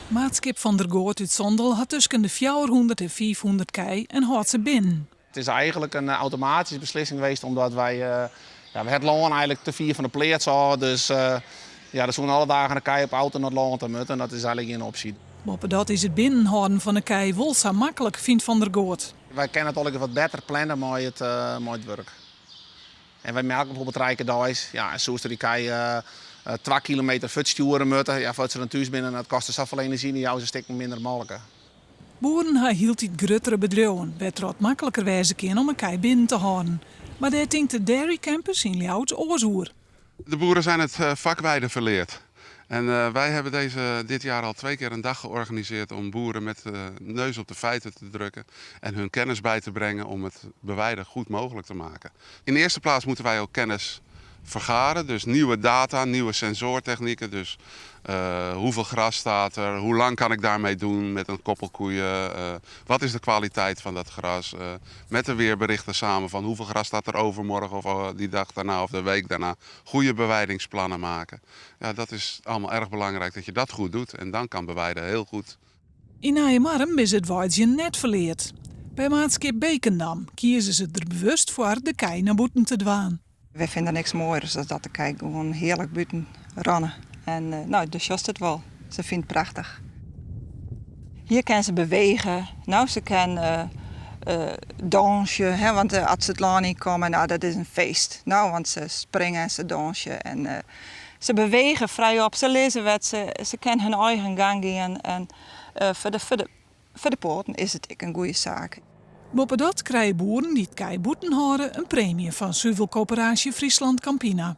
Maatschap van der Goort uit Zondel had tussen de 400 en 500 kei en houdt ze binnen. Het is eigenlijk een automatische beslissing geweest omdat wij het loon eigenlijk te vier van de pleert hadden. Dus er zoeken alle dagen een kei op auto naar het loon te moeten en dat is eigenlijk geen optie. Boven dat is het binnenhouden van de kei wel zo makkelijk, vindt Van der Goort. Wij kunnen het al wat beter plannen met het werk. En wij merken bijvoorbeeld rijkendags, zoals die kei 2 kilometer versturen moeten. Ja, voor ze dan thuis binnen, dat kost zoveel energie en jou een stuk minder molken. Boeren hield dit grotere bedrijven, werd er wat makkelijker wijze kunnen om een kei binnen te houden. Maar daar denkt de Dairy Campus in Ljouwt oorzoer. De boeren zijn het vakwijde verleerd. En wij hebben dit jaar al 2 keer een dag georganiseerd om boeren met de neus op de feiten te drukken en hun kennis bij te brengen om het beweiden goed mogelijk te maken. In de eerste plaats moeten wij ook kennis vergaren, dus nieuwe data, nieuwe sensortechnieken. Dus hoeveel gras staat er, hoe lang kan ik daarmee doen met een koppel koeien, wat is de kwaliteit van dat gras. Met de weerberichten samen van hoeveel gras staat er overmorgen of die dag daarna of de week daarna. Goede bewijdingsplannen maken. Ja, dat is allemaal erg belangrijk dat je dat goed doet en dan kan bewijden heel goed. In Nijmarm is het waardje net verleerd. Bij maatschap Bekendam kiezen ze er bewust voor de kei naar boeten te dwaan. We vinden niks mooier dan dat de kei gewoon heerlijk buiten rennen. En dus just het wel. Ze vindt het prachtig. Hier kan ze bewegen. Nou, ze kan dansen, want als ze het land niet komen, nou, dat is een feest. Nou, want ze springen en ze dansen en ze bewegen vrij op. Ze lezen wat ze kunnen hun eigen gang gaan. En voor de poorten is het een goede zaak. Boven dat krijgen boeren die het kei boeten houden een premie van Zuivelcoöperatie Friesland Campina.